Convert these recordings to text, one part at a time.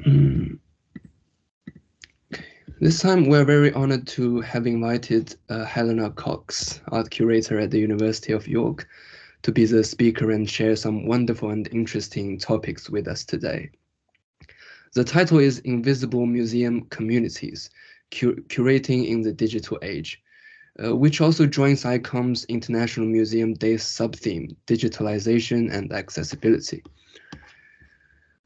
Mm. This time we're very honored to have invited Helena Cox, art curator at the University of York, to be the speaker and share some wonderful and interesting topics with us today. The title is Invisible Museum Communities, Curating in the Digital Age, which also joins ICOM's International Museum Day sub-theme, Digitalization and Accessibility.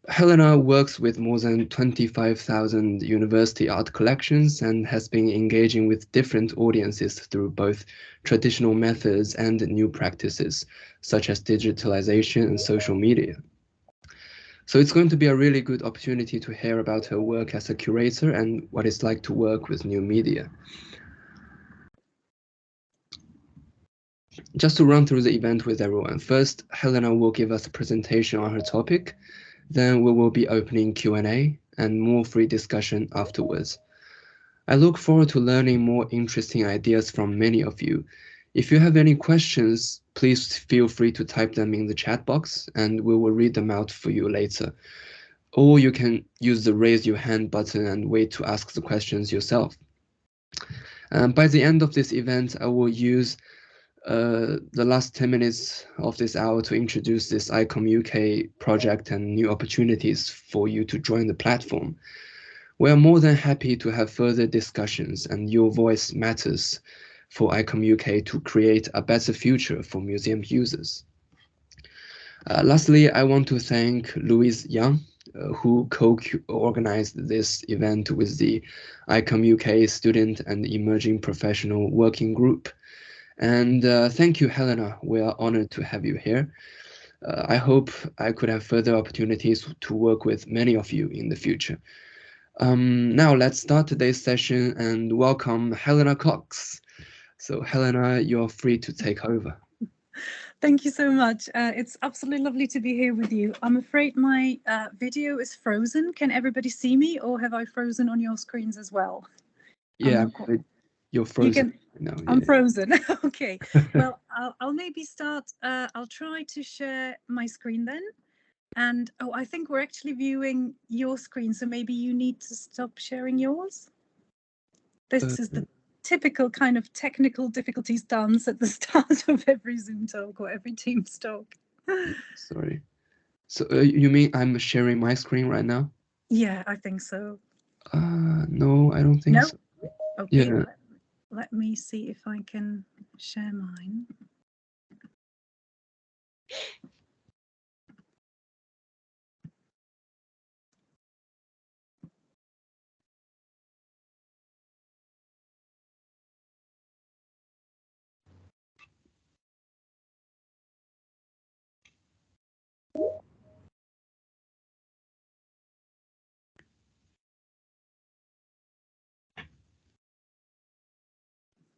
Helena works with more than 25,000 university art collections and has been engaging with different audiences through both traditional methods and new practices, such as digitalization and social media. So it's going to be a really good opportunity to hear about her work as a curator and what it's like to work with new media. Just to run through the event with everyone, first, Helena will give us a presentation on her topic. Then we will be opening Q&A and more free discussion afterwards. I look forward to learning more interesting ideas from many of you. If you have any questions, please feel free to type them in the chat box and we will read them out for you later. Or you can use the raise your hand button and wait to ask the questions yourself. By the end of this event, I will use the last 10 minutes of this hour to introduce this ICOM UK project and new opportunities for you to join the platform. We are more than happy to have further discussions, and your voice matters for ICOM UK to create a better future for museum users. Lastly, I want to thank Louise Young, who co-organized this event with the ICOM UK Student and Emerging Professional Working Group. And thank you, Helena. We are honored to have you here. I hope I could have further opportunities to work with many of you in the future. Now let's start today's session and welcome Helena Cox. So Helena, you're free to take over. Thank you so much. It's absolutely lovely to be here with you. I'm afraid my video is frozen. Can everybody see me, or have I frozen on your screens as well? Yeah, you're frozen. I'm frozen. Okay. Well, I'll maybe start. I'll try to share my screen then. And I think we're actually viewing your screen, so maybe you need to stop sharing yours. This is the typical kind of technical difficulties dance at the start of every Zoom talk or every Teams talk. Sorry. So you mean I'm sharing my screen right now? Yeah, I think so. No, I don't think so. Okay. Yeah. Let me see if I can share mine.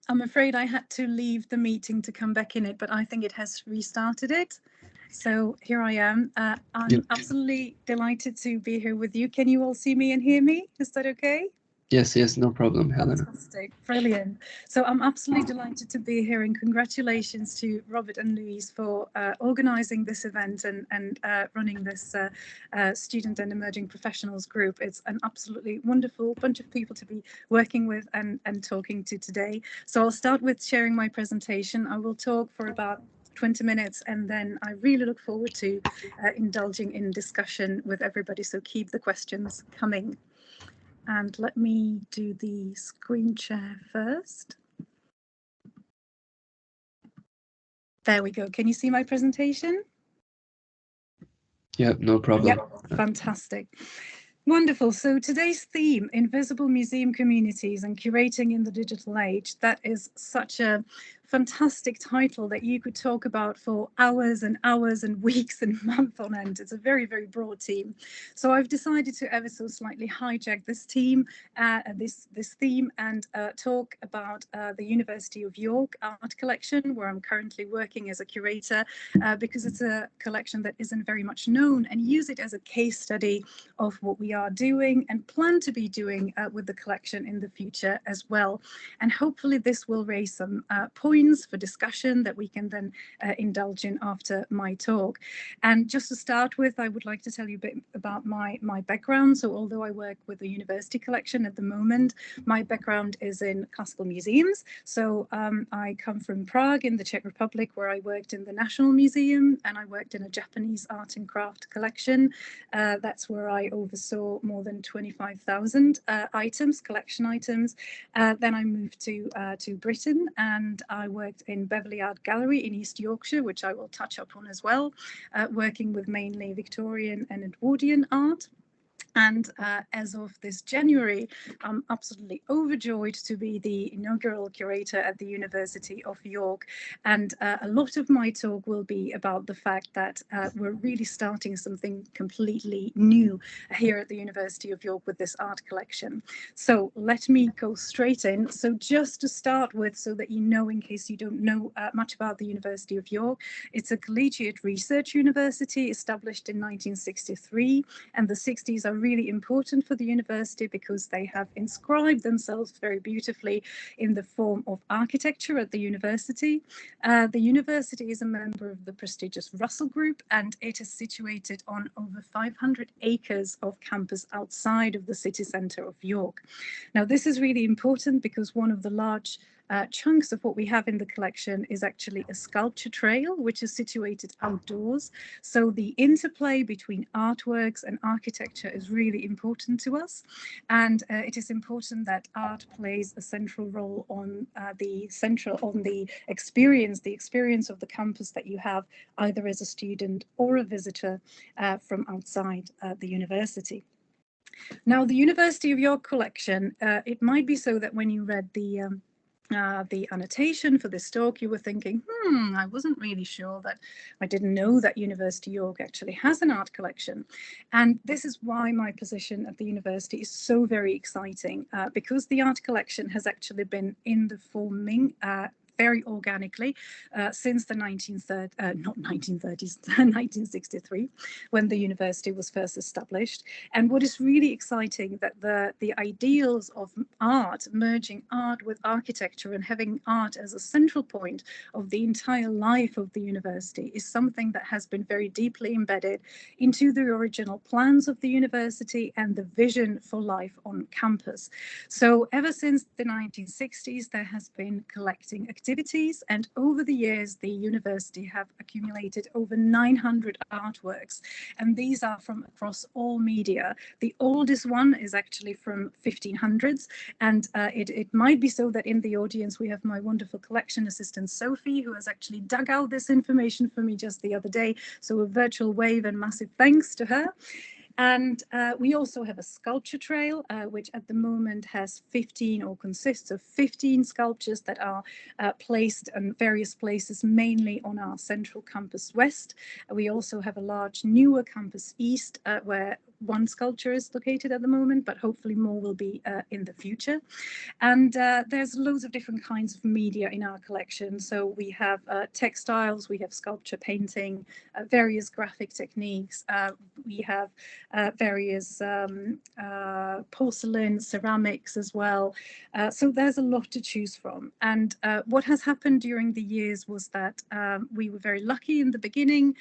I'm afraid I had to leave the meeting to come back in it, but I think it has restarted it. So here I am. I'm absolutely delighted to be here with you. Can you all see me and hear me? Is that okay? Yes, no problem, Helena. Fantastic, brilliant. So I'm absolutely delighted to be here, and congratulations to Robert and Louise for organising this event and running this student and emerging professionals group. It's an absolutely wonderful bunch of people to be working with and talking to today. So I'll start with sharing my presentation. I will talk for about 20 minutes, and then I really look forward to indulging in discussion with everybody. So keep the questions coming. And let me do the screen share first. There we go. Can you see my presentation? Yeah, no problem. Yep, fantastic. Wonderful. So today's theme, Invisible Museum Communities and Curating in the Digital Age, that is such a fantastic title that you could talk about for hours and hours and weeks and months on end. It's a very, very broad theme. So I've decided to ever so slightly hijack this theme, this theme, and talk about the University of York art collection, where I'm currently working as a curator, because it's a collection that isn't very much known, and use it as a case study of what we are doing and plan to be doing with the collection in the future as well. And hopefully this will raise some points points for discussion that we can then indulge in after my talk. And just to start with, I would like to tell you a bit about my background. So although I work with the university collection at the moment, my background is in classical museums. So I come from Prague in the Czech Republic, where I worked in the National Museum, and I worked in a Japanese art and craft collection. That's where I oversaw more than 25,000 items, collection items. Then I moved to Britain, and I worked in Beverley Art Gallery in East Yorkshire, which I will touch upon as well, working with mainly Victorian and Edwardian art. And as of this January, I'm absolutely overjoyed to be the inaugural curator at the University of York. And a lot of my talk will be about the fact that we're really starting something completely new here at the University of York with this art collection. So let me go straight in. So just to start with, so that you know, in case you don't know much about the University of York, it's a collegiate research university established in 1963, and the 60s are really important for the university because they have inscribed themselves very beautifully in the form of architecture at the university. The university is a member of the prestigious Russell Group, and it is situated on over 500 acres of campus outside of the city centre of York. Now, this is really important because one of the large chunks of what we have in the collection is actually a sculpture trail, which is situated outdoors. So the interplay between artworks and architecture is really important to us. And it is important that art plays a central role on the experience of the campus that you have, either as a student or a visitor from outside the university. Now, the University of York collection, it might be so that when you read the annotation for this talk, you were thinking, I wasn't really sure that, I didn't know that University of York actually has an art collection. And this is why my position at the university is so very exciting, because the art collection has actually been in the forming very organically since the 1963, when the university was first established. And what is really exciting, that the ideals of art, merging art with architecture and having art as a central point of the entire life of the university, is something that has been very deeply embedded into the original plans of the university and the vision for life on campus. So ever since the 1960s, there has been collecting activities, and over the years the university have accumulated over 900 artworks, and these are from across all media. The oldest one is actually from 1500s, and it might be so that in the audience we have my wonderful collection assistant Sophie, who has actually dug out this information for me just the other day, so a virtual wave and massive thanks to her. And we also have a sculpture trail, which at the moment has 15, or consists of 15 sculptures that are placed in various places, mainly on our central campus west. We also have a large newer campus east, where one sculpture is located at the moment, but hopefully more will be in the future. And there's loads of different kinds of media in our collection. So we have textiles, we have sculpture painting, various graphic techniques, we have various porcelain, ceramics as well. So there's a lot to choose from. And what has happened during the years was that we were very lucky in the beginning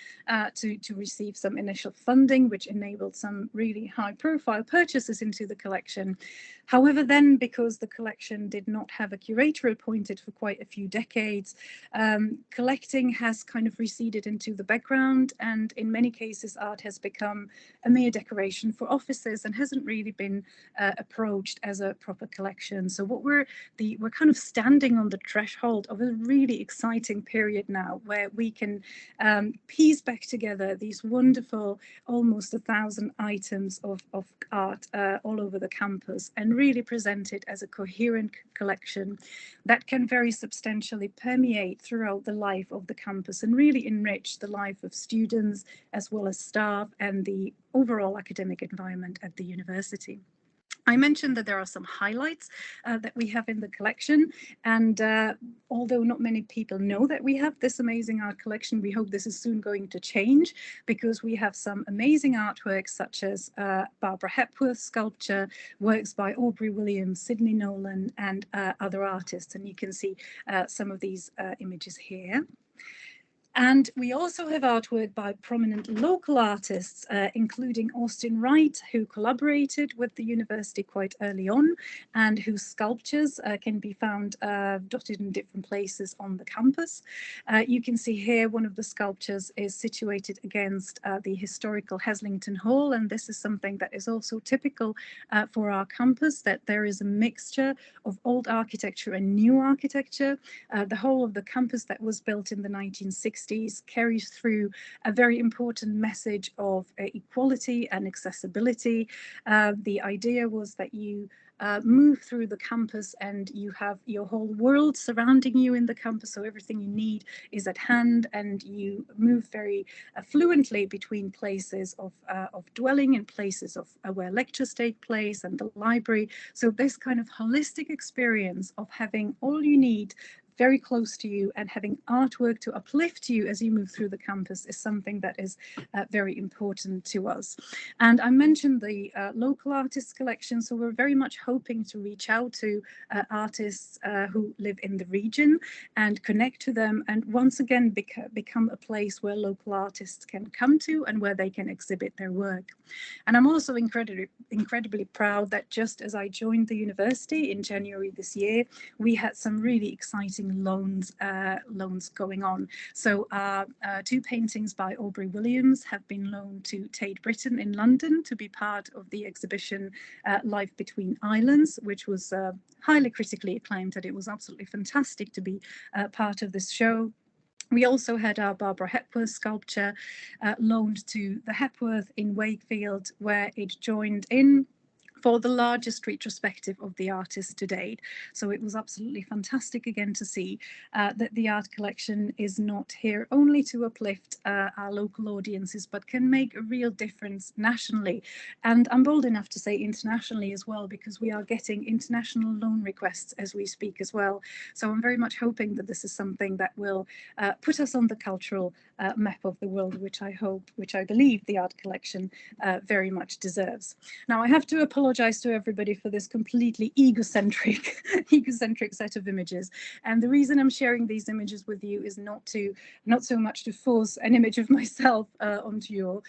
to receive some initial funding, which enabled some really high profile purchases into the collection. However, then, because the collection did not have a curator appointed for quite a few decades, collecting has kind of receded into the background, and in many cases art has become a mere decoration for offices and hasn't really been approached as a proper collection. So what we're kind of standing on the threshold of a really exciting period now, where we can piece back together these wonderful almost 1,000 items of art all over the campus, and really present it as a coherent collection that can very substantially permeate throughout the life of the campus and really enrich the life of students as well as staff and the overall academic environment at the university. I mentioned that there are some highlights that we have in the collection, and although not many people know that we have this amazing art collection, we hope this is soon going to change, because we have some amazing artworks such as Barbara Hepworth sculpture, works by Aubrey Williams, Sidney Nolan, and other artists, and you can see some of these images here. And we also have artwork by prominent local artists, including Austin Wright, who collaborated with the university quite early on, and whose sculptures can be found dotted in different places on the campus. You can see here one of the sculptures is situated against the historical Heslington Hall, and this is something that is also typical for our campus, that there is a mixture of old architecture and new architecture. The whole of the campus that was built in the 1960s carries through a very important message of equality and accessibility. The idea was that you move through the campus and you have your whole world surrounding you in the campus, so everything you need is at hand, and you move very fluently between places of dwelling and places of where lectures take place and the library. So this kind of holistic experience of having all you need very close to you and having artwork to uplift you as you move through the campus is something that is very important to us. And I mentioned the local artists collection, so we're very much hoping to reach out to artists who live in the region and connect to them, and once again become a place where local artists can come to and where they can exhibit their work. And I'm also incredibly proud that just as I joined the university in January this year, we had some really exciting loans going on. So two paintings by Aubrey Williams have been loaned to Tate Britain in London to be part of the exhibition Life Between Islands, which was highly critically acclaimed, and it was absolutely fantastic to be part of this show. We also had our Barbara Hepworth sculpture loaned to the Hepworth in Wakefield, where it joined in for the largest retrospective of the artist to date. So it was absolutely fantastic again to see that the art collection is not here only to uplift our local audiences, but can make a real difference nationally. And I'm bold enough to say internationally as well, because we are getting international loan requests as we speak as well. So I'm very much hoping that this is something that will put us on the cultural map of the world, which I believe the art collection very much deserves. Now, I have to apologize to everybody for this completely egocentric set of images, and the reason I'm sharing these images with you is not so much to force an image of myself onto your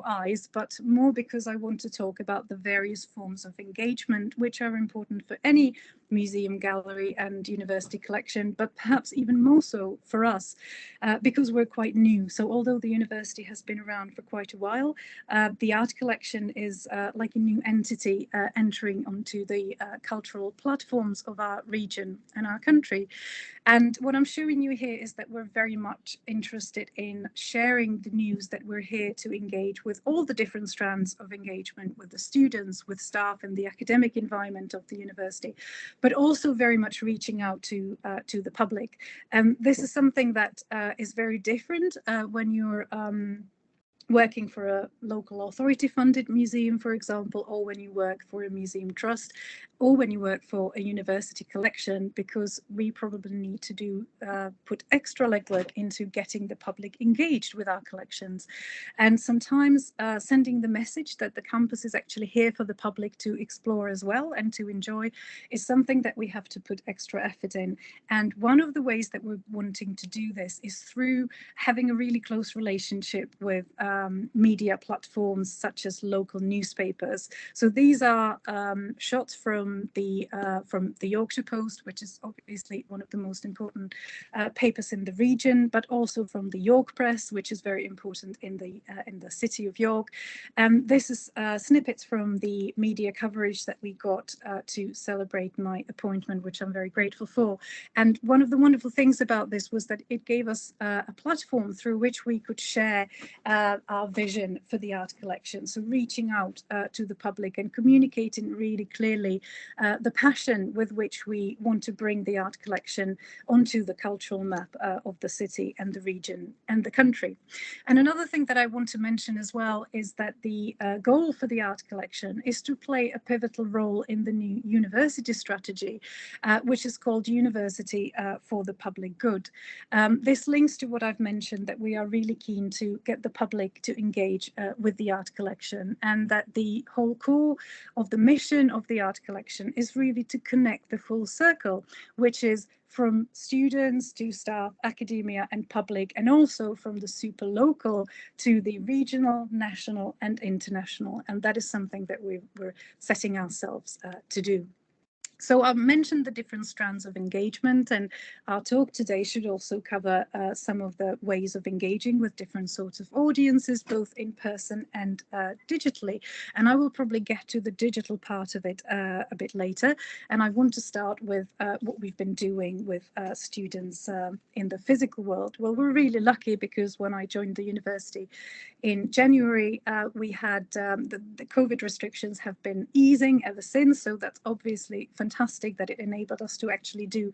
eyes, but more because I want to talk about the various forms of engagement which are important for any museum, gallery and university collection, but perhaps even more so for us because we're quite new. So although the university has been around for quite a while, the art collection is like a new entity entering onto the cultural platforms of our region and our country. And what I'm showing you here is that we're very much interested in sharing the news that we're here to engage with all the different strands of engagement with the students, with staff and the academic environment of the university, but also very much reaching out to the public. And this is something that is very different when you're working for a local authority funded museum, for example, or when you work for a museum trust, or when you work for a university collection, because we probably need to put extra legwork into getting the public engaged with our collections. And sometimes sending the message that the campus is actually here for the public to explore as well and to enjoy is something that we have to put extra effort in. And one of the ways that we're wanting to do this is through having a really close relationship with media platforms such as local newspapers. So these are shots from the Yorkshire Post, which is obviously one of the most important papers in the region, but also from the York Press, which is very important in the city of York. This is snippets from the media coverage that we got to celebrate my appointment, which I'm very grateful for. And one of the wonderful things about this was that it gave us a platform through which we could share our vision for the art collection. So reaching out to the public and communicating really clearly the passion with which we want to bring the art collection onto the cultural map of the city and the region and the country. And another thing that I want to mention as well is that the goal for the art collection is to play a pivotal role in the new university strategy, which is called University for the Public Good. This links to what I've mentioned, that we are really keen to get the public to engage with the art collection, and that the whole core of the mission of the art collection is really to connect the full circle, which is from students to staff, academia and public, and also from the super local to the regional, national and international. And that is something that we're setting ourselves to do. So I've mentioned the different strands of engagement, and our talk today should also cover some of the ways of engaging with different sorts of audiences, both in person and digitally. And I will probably get to the digital part of it a bit later. And I want to start with what we've been doing with students in the physical world. Well, we're really lucky, because when I joined the university in January, we had the COVID restrictions have been easing ever since. So that's obviously fantastic that it enabled us to actually do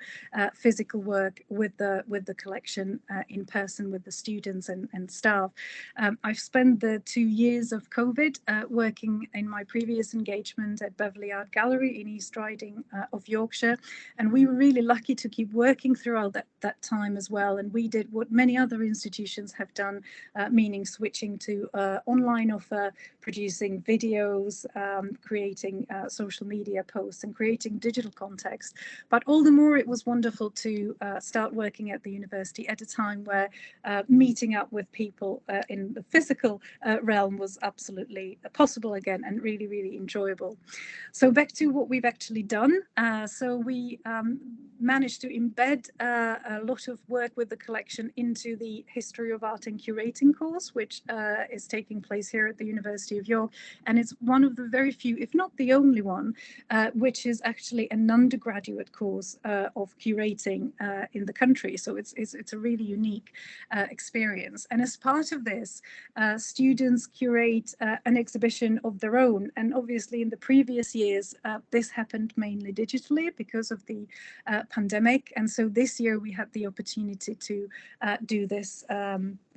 physical work with the collection in person with the students and staff. I've spent the 2 years of COVID working in my previous engagement at Beverley Art Gallery in East Riding of Yorkshire. And we were really lucky to keep working throughout that time as well. And we did what many other institutions have done, meaning switching to online offer, producing videos, creating social media posts and creating digital context. But all the more it was wonderful to start working at the university at a time where meeting up with people in the physical realm was absolutely possible again, and really, really enjoyable. So back to what we've actually done. So we managed to embed a lot of work with the collection into the History of Art and Curating course, which is taking place here at the University of York. And it's one of the very few, if not the only one, which is actually an undergraduate course of curating in the country. So it's a really unique experience. And as part of this, students curate an exhibition of their own. And obviously in the previous years, this happened mainly digitally because of the pandemic. And so this year we had the opportunity to do this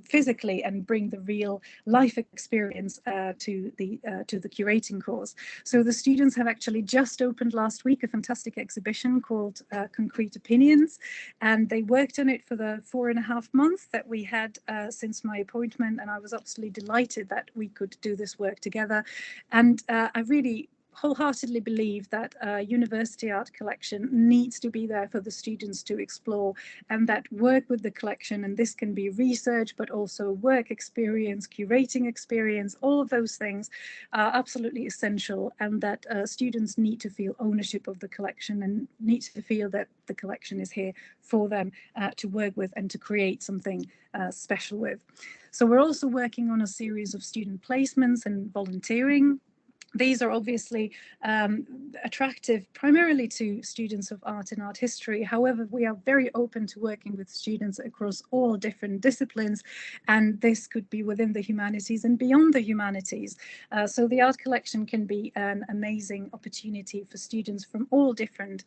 physically and bring the real life experience to the curating course. So the students have actually just opened last week a fantastic exhibition called Concrete Opinions, and they worked on it for the 4.5 months that we had since my appointment, and I was absolutely delighted that we could do this work together. And I really wholeheartedly believe that university art collection needs to be there for the students to explore, and that work with the collection, and this can be research but also work experience, curating experience, all of those things are absolutely essential, and that students need to feel ownership of the collection and need to feel that the collection is here for them to work with and to create something special with. So we're also working on a series of student placements and volunteering. These are obviously attractive primarily to students of art and art history. However, we are very open to working with students across all different disciplines, and this could be within the humanities and beyond the humanities. So the art collection can be an amazing opportunity for students from all different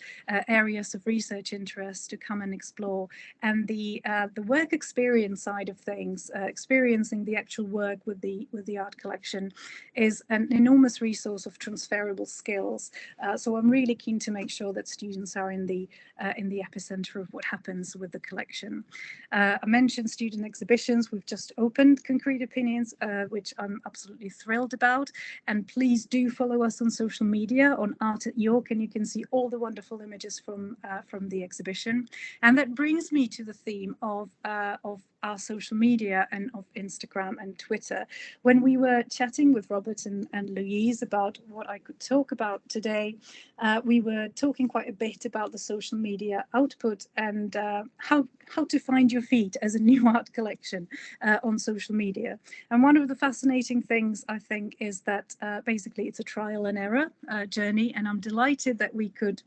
areas of research interest to come and explore. And the work experience side of things, experiencing the actual work with the art collection, is an enormous resource of transferable skills. So I'm really keen to make sure that students are in the epicenter of what happens with the collection. I mentioned student exhibitions. We've just opened Concrete Opinions, which I'm absolutely thrilled about. And please do follow us on social media on Art at York, and you can see all the wonderful images from the exhibition. And that brings me to the theme of our social media and of Instagram and Twitter. When we were chatting with Robert and Louise about what I could talk about today, we were talking quite a bit about the social media output and how to find your feet as a new art collection on social media. And one of the fascinating things, I think, is that basically it's a trial and error journey, and I'm delighted that we could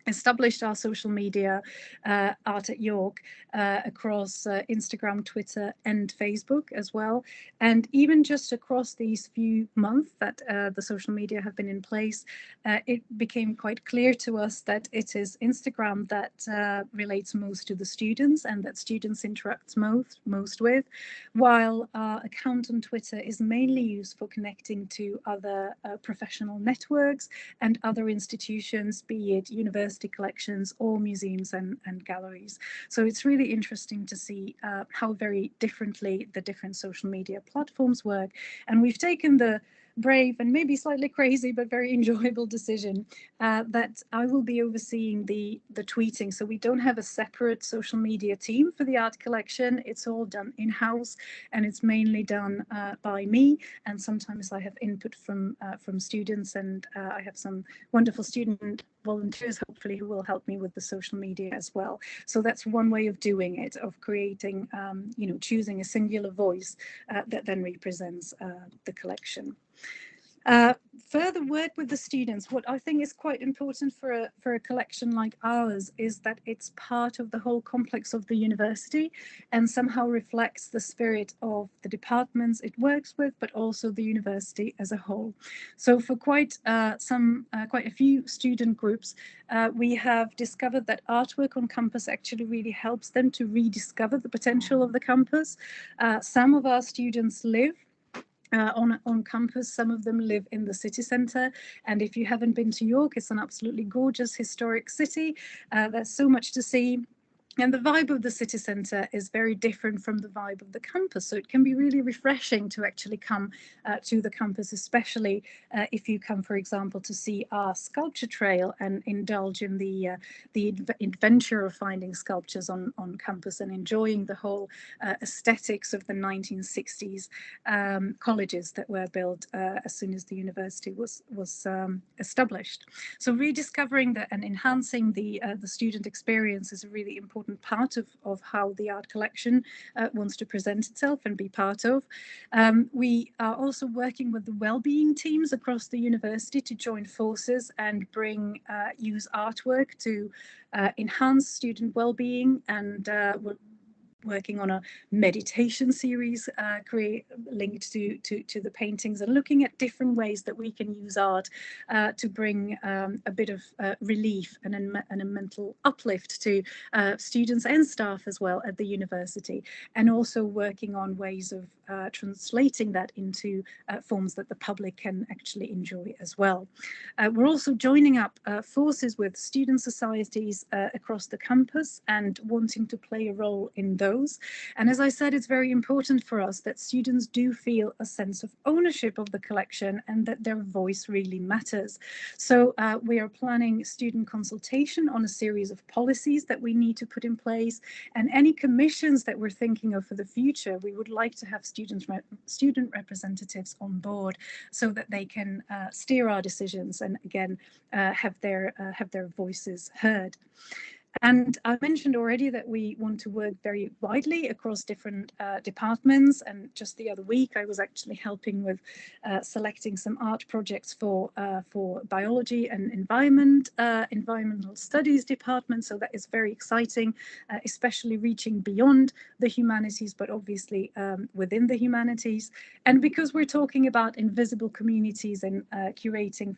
established our social media, Art at York, across Instagram, Twitter and Facebook as well. And even just across these few months that the social media have been in place, it became quite clear to us that it is Instagram that relates most to the students and that students interact most with, while our account on Twitter is mainly used for connecting to other professional networks and other institutions, be it university collections or museums and galleries. So it's really interesting to see how very differently the different social media platforms work. And we've taken the brave and maybe slightly crazy but very enjoyable decision that I will be overseeing the tweeting. So we don't have a separate social media team for the art collection. It's all done in-house, and it's mainly done by me, and sometimes I have input from students, and I have some wonderful student volunteers hopefully who will help me with the social media as well. So that's one way of doing it, of creating choosing a singular voice that then represents the collection. Further work with the students. What I think is quite important for a collection like ours is that it's part of the whole complex of the university and somehow reflects the spirit of the departments it works with, but also the university as a whole. So for quite a few student groups, we have discovered that artwork on campus actually really helps them to rediscover the potential of the campus. Some of our students live on campus. Some of them live in the city centre, and if you haven't been to York, it's an absolutely gorgeous historic city. There's so much to see. And the vibe of the city centre is very different from the vibe of the campus. So it can be really refreshing to actually come to the campus, especially if you come, for example, to see our sculpture trail and indulge in the adventure of finding sculptures on campus and enjoying the whole aesthetics of the 1960s colleges that were built as soon as the university was established. So rediscovering that and enhancing the student experience is a really important part of how the art collection wants to present itself and be part of. We are also working with the well-being teams across the university to join forces and use artwork to enhance student well-being, and we're working on a meditation series linked to the paintings, and looking at different ways that we can use art to bring a bit of relief and a mental uplift to students and staff as well at the university, and also working on ways of translating that into forms that the public can actually enjoy as well. We're also joining up forces with student societies across the campus and wanting to play a role in those. And as I said, it's very important for us that students do feel a sense of ownership of the collection and that their voice really matters. So we are planning student consultation on a series of policies that we need to put in place, and any commissions that we're thinking of for the future, we would like to have student representatives on board so that they can steer our decisions and again have their voices heard. And I mentioned already that we want to work very widely across different departments. And just the other week, I was actually helping with selecting some art projects for biology and environmental studies department. So that is very exciting, especially reaching beyond the humanities, but obviously within the humanities. And because we're talking about invisible communities and curating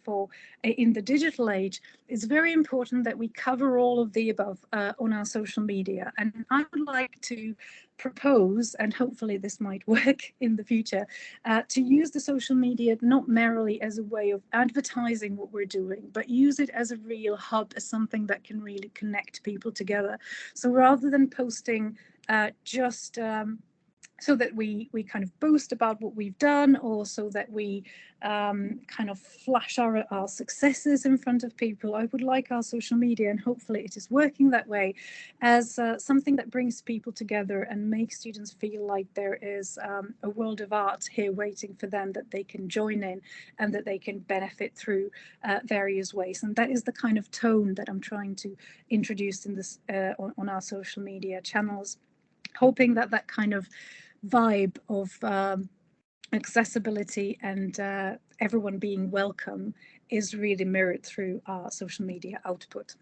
in the digital age, it's very important that we cover all of the above on our social media. And I would like to propose, and hopefully this might work in the future, to use the social media not merely as a way of advertising what we're doing, but use it as a real hub, as something that can really connect people together. So rather than posting just so that we kind of boast about what we've done, or so that we kind of flash our successes in front of people, I would like our social media, and hopefully it is working that way, as something that brings people together and makes students feel like there is a world of art here waiting for them, that they can join in and that they can benefit through various ways. And that is the kind of tone that I'm trying to introduce in this on our social media channels, hoping that that kind of vibe of accessibility and everyone being welcome is really mirrored through our social media output.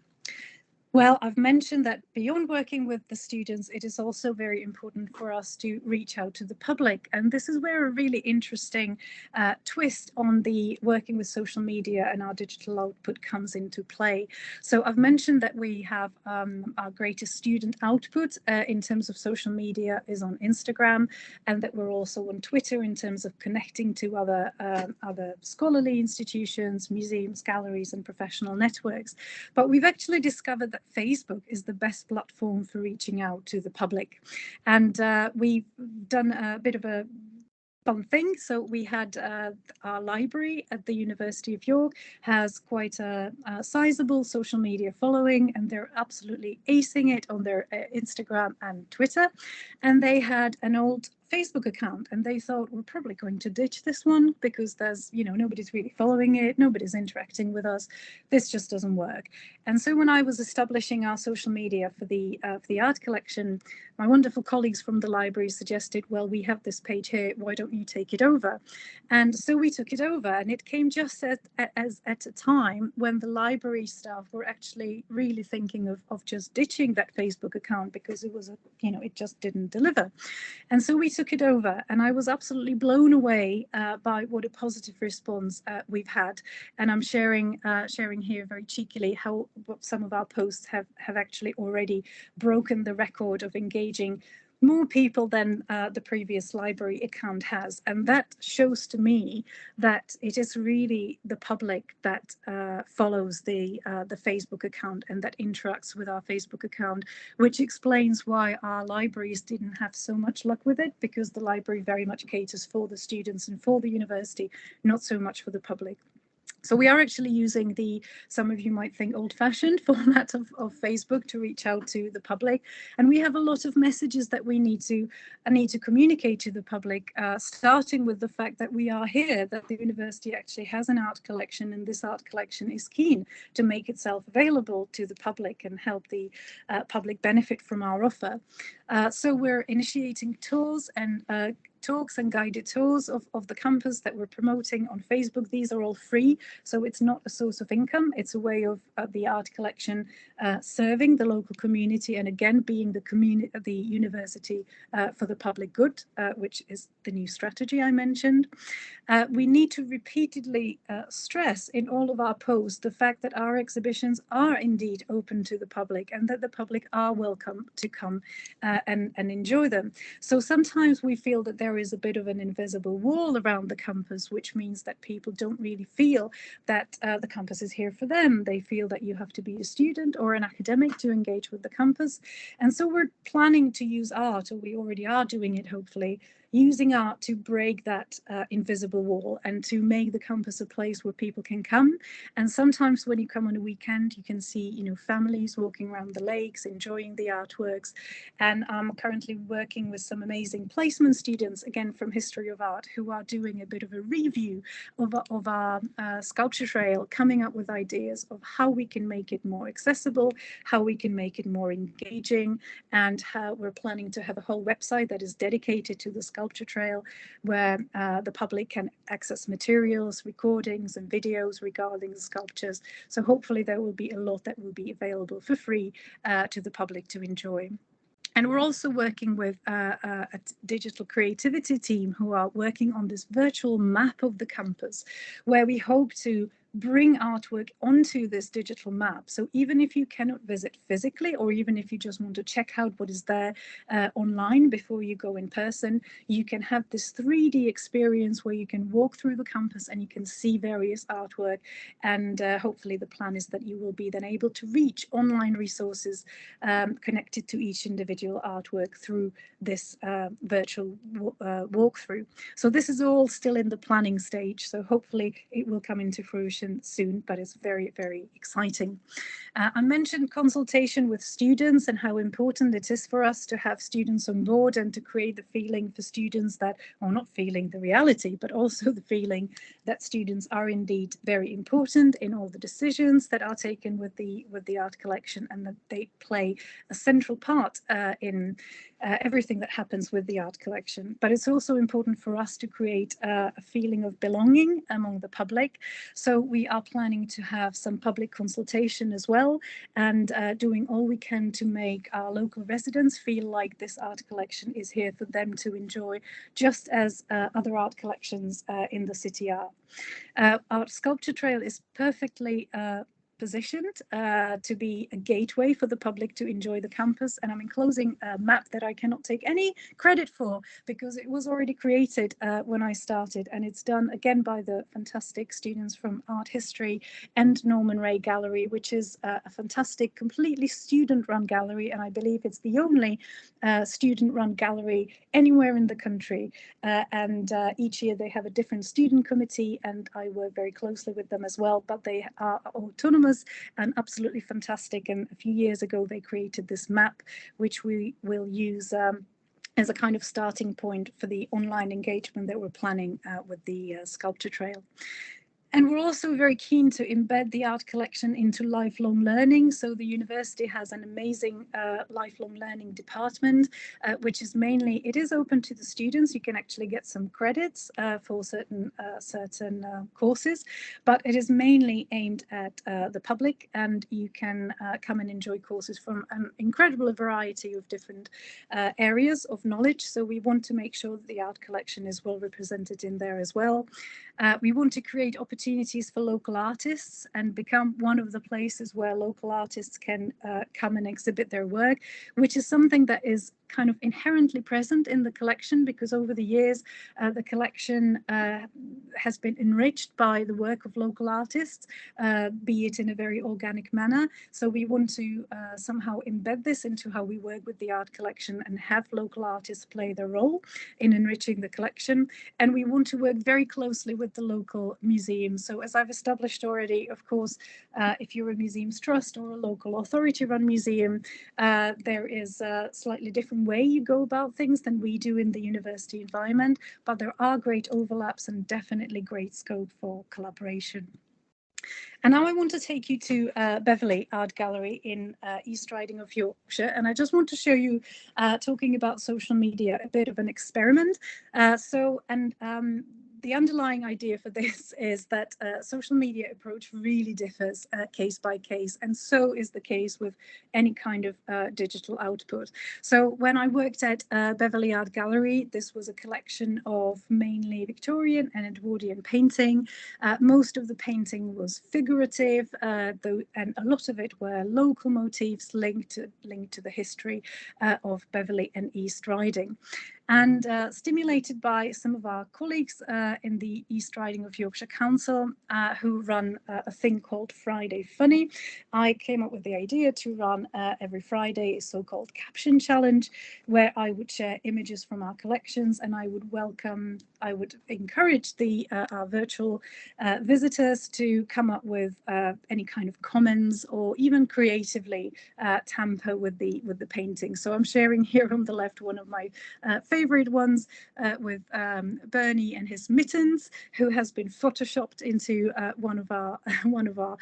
Well, I've mentioned that beyond working with the students, it is also very important for us to reach out to the public. And this is where a really interesting twist on the working with social media and our digital output comes into play. So I've mentioned that we have our greatest student output in terms of social media is on Instagram, and that we're also on Twitter in terms of connecting to other scholarly institutions, museums, galleries, and professional networks. But we've actually discovered that Facebook is the best platform for reaching out to the public. And we've done a bit of a fun thing. So we had our library at the University of York has quite a sizable social media following, and they're absolutely acing it on their Instagram and Twitter. And they had an old Facebook account, and they thought we're probably going to ditch this one because there's, nobody's really following it, nobody's interacting with us. This just doesn't work. And so when I was establishing our social media for the art collection, my wonderful colleagues from the library suggested, well, we have this page here, why don't you take it over? And so we took it over, and it came just at a time when the library staff were actually really thinking of just ditching that Facebook account because it was it just didn't deliver. And so we took it over, and I was absolutely blown away by what a positive response we've had. And I'm sharing here very cheekily how some of our posts have actually already broken the record of engaging more people than the previous library account has. And that shows to me that it is really the public that follows the Facebook account and that interacts with our Facebook account, which explains why our libraries didn't have so much luck with it, because the library very much caters for the students and for the university, not so much for the public. So we are actually using some of you might think old-fashioned format of Facebook to reach out to the public. And we have a lot of messages that we need to communicate to the public, starting with the fact that we are here, that the university actually has an art collection, and this art collection is keen to make itself available to the public and help the public benefit from our offer. So we're initiating tours and talks and guided tours of the campus that we're promoting on Facebook. These are all free, so it's not a source of income. It's a way of the art collection serving the local community, and again being the university for the public good, which is the new strategy I mentioned. We need to repeatedly stress in all of our posts the fact that our exhibitions are indeed open to the public, and that the public are welcome to come and enjoy them. So sometimes we feel that there is a bit of an invisible wall around the campus, which means that people don't really feel that the campus is here for them. They feel that you have to be a student or an academic to engage with the campus. And so we're planning to use art, or we already are doing it, hopefully, using art to break that invisible wall and to make the campus a place where people can come. And sometimes when you come on a weekend, you can see, families walking around the lakes, enjoying the artworks. And I'm currently working with some amazing placement students, again, from History of Art, who are doing a bit of a review of our sculpture trail, coming up with ideas of how we can make it more accessible, how we can make it more engaging, and how we're planning to have a whole website that is dedicated to the sculpture trail, where the public can access materials, recordings, and videos regarding the sculptures. So hopefully there will be a lot that will be available for free to the public to enjoy. And we're also working with a digital creativity team who are working on this virtual map of the campus, where we hope to bring artwork onto this digital map. So even if you cannot visit physically, or even if you just want to check out what is there online before you go in person, you can have this 3D experience where you can walk through the campus and you can see various artwork. And hopefully the plan is that you will be then able to reach online resources connected to each individual artwork through this virtual walkthrough. So this is all still in the planning stage, so hopefully it will come into fruition soon, but it's very, very exciting. I mentioned consultation with students and how important it is for us to have students on board and to create the feeling for students that, or not feeling the reality, but also the feeling that students are indeed very important in all the decisions that are taken with the art collection, and that they play a central part in everything that happens with the art collection. But it's also important for us to create a feeling of belonging among the public. So we are planning to have some public consultation as well, and doing all we can to make our local residents feel like this art collection is here for them to enjoy, just as other art collections in the city are. Our sculpture trail is perfectly positioned to be a gateway for the public to enjoy the campus, and I'm enclosing a map that I cannot take any credit for because it was already created when I started, and it's done again by the fantastic students from Art History and Norman Ray Gallery, which is a fantastic, completely student-run gallery, and I believe it's the only student-run gallery anywhere in the country. And each year they have a different student committee, and I work very closely with them as well, but they are autonomous and absolutely fantastic. And a few years ago they created this map, which we will use as a kind of starting point for the online engagement that we're planning with the sculpture trail. And we're also very keen to embed the art collection into lifelong learning. So the university has an amazing lifelong learning department, which is mainly, it is open to the students. You can actually get some credits for certain courses, but it is mainly aimed at the public, and you can come and enjoy courses from an incredible variety of different areas of knowledge. So we want to make sure that the art collection is well represented in there as well. We want to create opportunities for local artists and become one of the places where local artists can come and exhibit their work, which is something that is kind of inherently present in the collection, because over the years the collection has been enriched by the work of local artists, be it in a very organic manner. So we want to somehow embed this into how we work with the art collection and have local artists play their role in enriching the collection. And we want to work very closely with the local museums. So as I've established already, of course, if you're a museums trust or a local authority run museum, there is a slightly different way you go about things than we do in the university environment, but there are great overlaps and definitely great scope for collaboration. And now I want to take you to Beverley Art Gallery in East Riding of Yorkshire. And I just want to show you, talking about social media, a bit of an experiment. The underlying idea for this is that social media approach really differs case by case, and so is the case with any kind of digital output. So when I worked at Beverley Art Gallery, this was a collection of mainly Victorian and Edwardian painting. Most of the painting was figurative, and a lot of it were local motifs linked to the history of Beverley and East Riding. And stimulated by some of our colleagues in the East Riding of Yorkshire Council, who run a thing called Friday Funny, I came up with the idea to run every Friday a so-called caption challenge, where I would share images from our collections, and I would encourage our virtual visitors to come up with any kind of comments or even creatively tamper with the painting. So I'm sharing here on the left one of my favorite ones with Bernie and his mittens, who has been photoshopped into one of our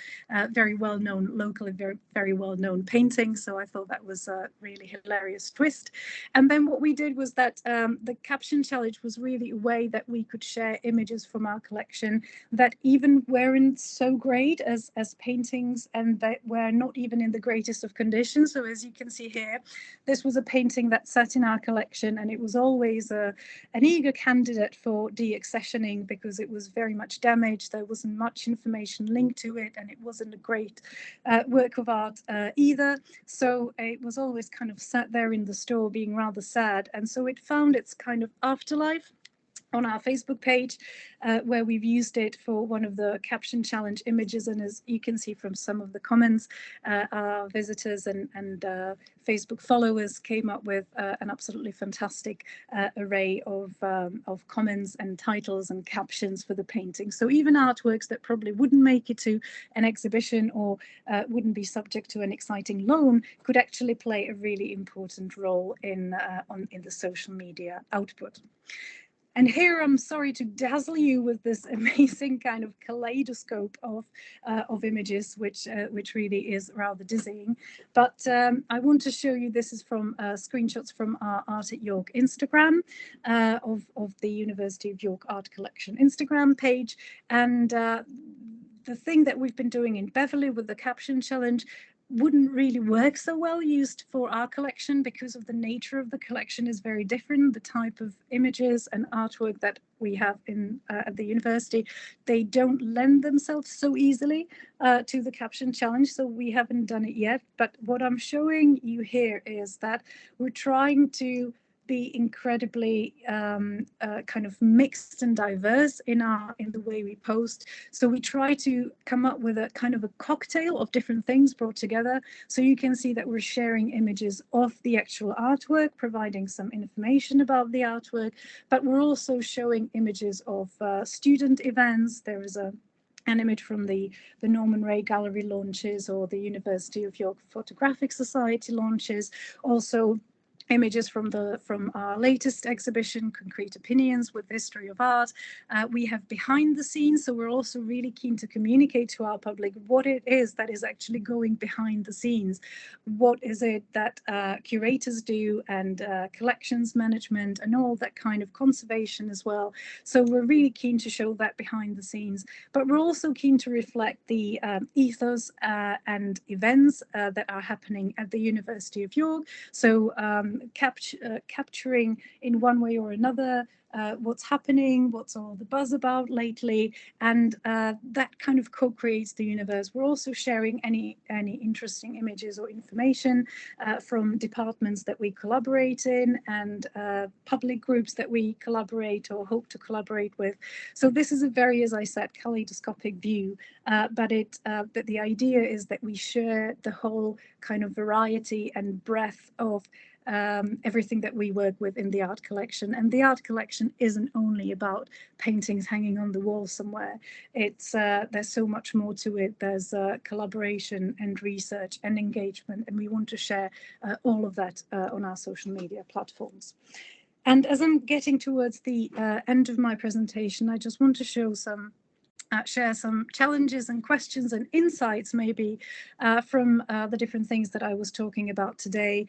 very well-known, locally very well-known paintings. So I thought that was a really hilarious twist. And then what we did was that the caption challenge was really a way that we could share images from our collection that even weren't so great as paintings, and that were not even in the greatest of conditions. So as you can see here, this was a painting that sat in our collection, and it was always an eager candidate for deaccessioning because it was very much damaged. There wasn't much information linked to it, and it wasn't a great work of art either. So it was always kind of sat there in the store being rather sad. And so it found its kind of afterlife on our Facebook page, where we've used it for one of the caption challenge images. And as you can see from some of the comments, our visitors and Facebook followers came up with an absolutely fantastic array of comments and titles and captions for the painting. So even artworks that probably wouldn't make it to an exhibition or wouldn't be subject to an exciting loan could actually play a really important role in the social media output. And here I'm sorry to dazzle you with this amazing kind of kaleidoscope of images, which really is rather dizzying. But I want to show you, this is from screenshots from our Art at York Instagram, of the University of York Art Collection Instagram page. And the thing that we've been doing in Beverley with the caption challenge wouldn't really work so well used for our collection because of the nature of the collection is very different. The type of images and artwork that we have in at the university, they don't lend themselves so easily to the caption challenge, so we haven't done it yet. But what I'm showing you here is that we're trying to be incredibly kind of mixed and diverse in the way we post. So we try to come up with a kind of a cocktail of different things brought together. So you can see that we're sharing images of the actual artwork, providing some information about the artwork, but we're also showing images of student events. There is an image from the Norman Ray Gallery launches or the University of York Photographic Society launches. Also images from our latest exhibition, Concrete Opinions with History of Art. We have behind the scenes, so we're also really keen to communicate to our public what it is that is actually going behind the scenes. What is it that curators do, and collections management and all that kind of conservation as well. So we're really keen to show that behind the scenes, but we're also keen to reflect the ethos and events that are happening at the University of York. So capturing in one way or another what's happening, what's all the buzz about lately, and that kind of co-creates the universe. We're also sharing any interesting images or information from departments that we collaborate in and public groups that we collaborate or hope to collaborate with. So this is a very, as I said, kaleidoscopic view, but the idea is that we share the whole kind of variety and breadth of everything that we work with in the art collection. And the art collection isn't only about paintings hanging on the wall somewhere. It's there's so much more to it. There's collaboration and research and engagement, and we want to share all of that on our social media platforms. And as I'm getting towards the end of my presentation, I just want to show share some challenges and questions and insights maybe from the different things that I was talking about today.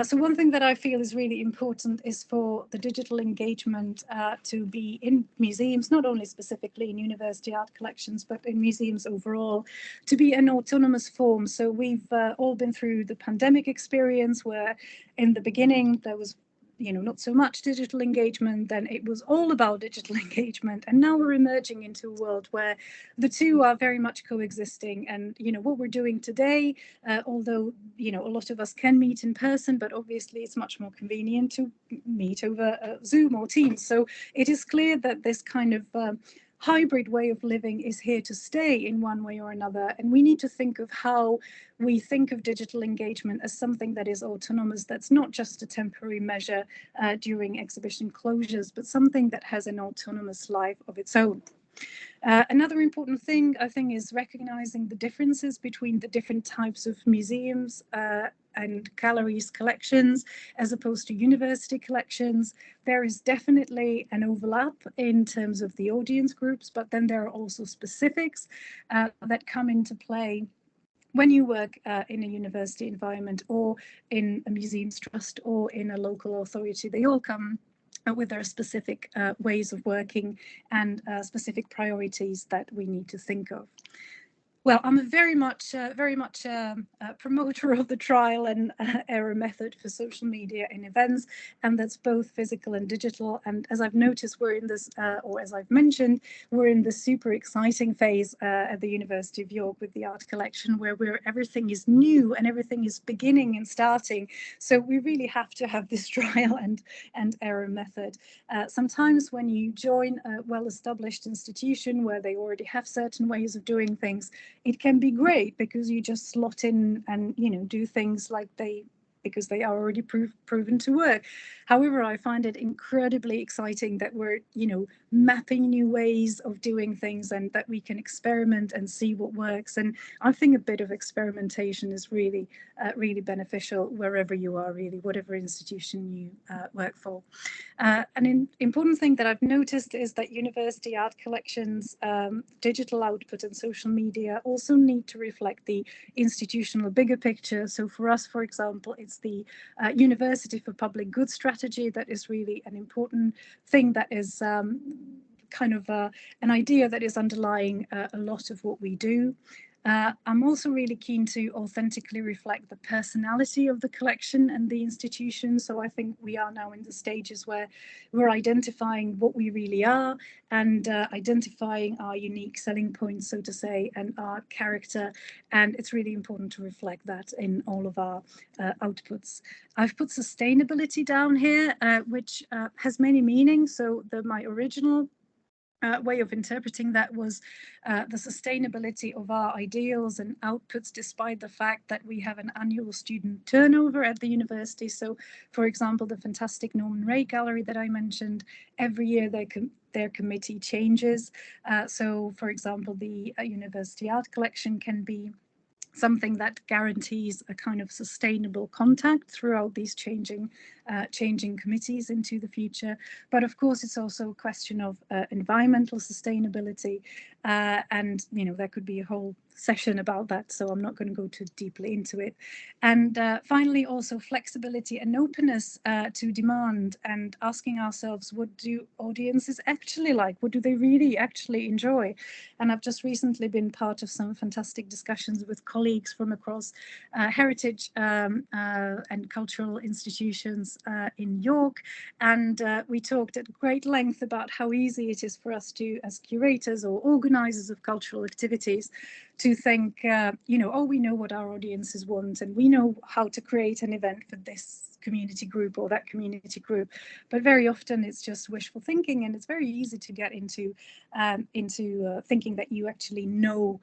So one thing that I feel is really important is for the digital engagement to be in museums, not only specifically in university art collections, but in museums overall, to be an autonomous form. So we've all been through the pandemic experience where in the beginning there was not so much digital engagement, then it was all about digital engagement. And now we're emerging into a world where the two are very much coexisting. And, what we're doing today, although, a lot of us can meet in person, but obviously it's much more convenient to meet over Zoom or Teams. So it is clear that this kind of hybrid way of living is here to stay in one way or another. And we need to think of how we think of digital engagement as something that is autonomous, that's not just a temporary measure during exhibition closures, but something that has an autonomous life of its own. Another important thing, I think, is recognizing the differences between the different types of museums and galleries collections as opposed to university collections. There is definitely an overlap in terms of the audience groups, but then there are also specifics that come into play when you work in a university environment or in a museums trust or in a local authority. They all come with their specific ways of working and specific priorities that we need to think of. Well, I'm a very much a promoter of the trial and error method for social media in events, and that's both physical and digital. And as I've noticed, we're in this, or as I've mentioned, we're in this super exciting phase at the University of York with the art collection, where everything is new and everything is beginning and starting. So we really have to have this trial and error method. Sometimes when you join a well-established institution where they already have certain ways of doing things, it can be great because you just slot in and do things because they are already proven to work. However, I find it incredibly exciting that we're mapping new ways of doing things and that we can experiment and see what works. And I think a bit of experimentation is really beneficial wherever you are, really, whatever institution you work for. An important thing that I've noticed is that university art collections, digital output and social media also need to reflect the institutional bigger picture. So for us, for example, it's the University for Public Good strategy that is really an important thing that is kind of an idea that is underlying a lot of what we do. I'm also really keen to authentically reflect the personality of the collection and the institution. So I think we are now in the stages where we're identifying what we really are and identifying our unique selling points, so to say, and our character. And it's really important to reflect that in all of our outputs. I've put sustainability down here, which has many meanings. So my original way of interpreting that was the sustainability of our ideals and outputs, despite the fact that we have an annual student turnover at the university. So, for example, the fantastic Norman Ray Gallery that I mentioned, every year their committee changes. So, for example, the University Art Collection can be something that guarantees a kind of sustainable contact throughout these changing committees into the future. But of course, it's also a question of environmental sustainability, and there could be a whole session about that, so I'm not going to go too deeply into it. And finally, also flexibility and openness to demand, and asking ourselves, what do audiences actually like? What do they really actually enjoy? And I've just recently been part of some fantastic discussions with colleagues from across heritage and cultural institutions in York, and we talked at great length about how easy it is for us to, as curators or organizers of cultural activities, to think, oh, we know what our audiences want, and we know how to create an event for this community group or that community group, but very often it's just wishful thinking, and it's very easy to get into thinking that you actually know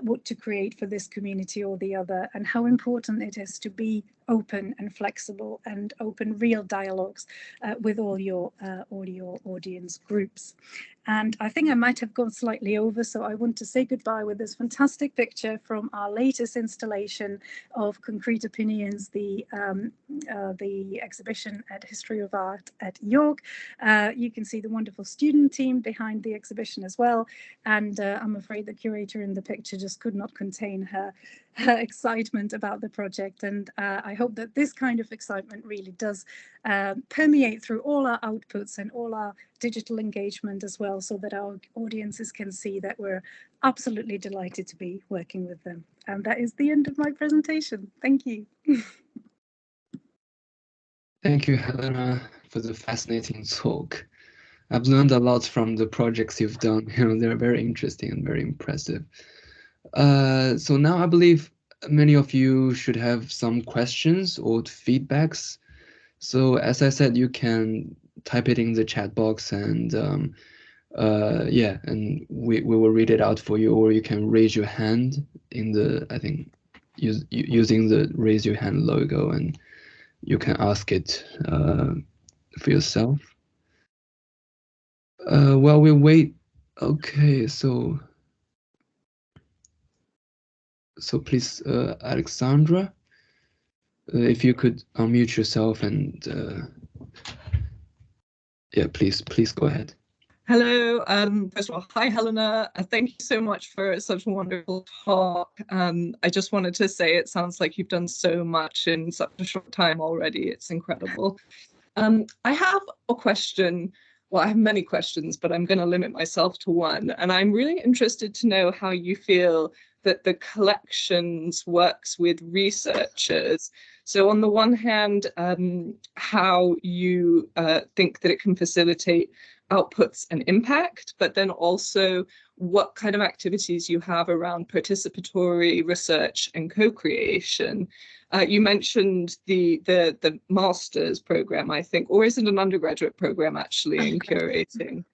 what to create for this community or the other, and how important it is to be open and flexible and open real dialogues with all your audience groups. And I think I might have gone slightly over, so I want to say goodbye with this fantastic picture from our latest installation of Concrete Opinions, the exhibition at History of Art at York. You can see the wonderful student team behind the exhibition as well. And I'm afraid the curator in the picture just could not contain her excitement about the project. And I hope that this kind of excitement really does permeate through all our outputs and all our digital engagement as well, so that our audiences can see that we're absolutely delighted to be working with them. And that is the end of my presentation. Thank you. Thank you, Helena, for the fascinating talk. I've learned a lot from the projects you've done. They're very interesting and very impressive. So now I believe many of you should have some questions or feedbacks. So as I said, you can type it in the chat box, and and we will read it out for you, or you can raise your hand in the, I think, using the raise your hand logo, and you can ask it for yourself. While we wait, okay, so please, Alexandra, if you could unmute yourself and please go ahead. Hello, first of all, hi Helena, thank you so much for such a wonderful talk. I just wanted to say it sounds like you've done so much in such a short time already. It's incredible. I have a question. Well, I have many questions, but I'm going to limit myself to one. And I'm really interested to know how you feel that the collections works with researchers. So on the one hand, how you think that it can facilitate outputs and impact, but then also what kind of activities you have around participatory research and co-creation. You mentioned the master's program, I think, or is it an undergraduate program actually in curating?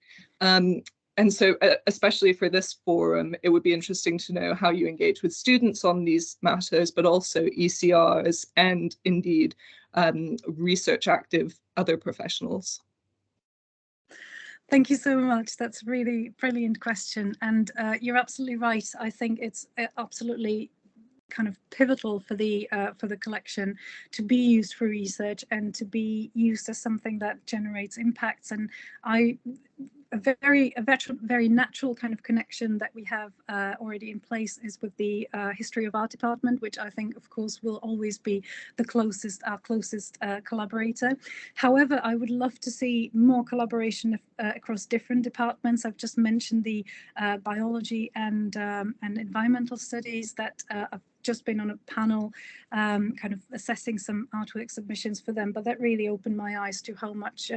And so especially for this forum, it would be interesting to know how you engage with students on these matters, but also ECRs and indeed research active other professionals. Thank you so much. That's a really brilliant question. And you're absolutely right. I think it's absolutely kind of pivotal for the collection to be used for research and to be used as something that generates impacts. And very natural kind of connection that we have already in place is with the History of Art department, which I think, of course, will always be our closest collaborator. However, I would love to see more collaboration across different departments. I've just mentioned the biology and environmental studies that I've just been on a panel kind of assessing some artwork submissions for them, but that really opened my eyes to how much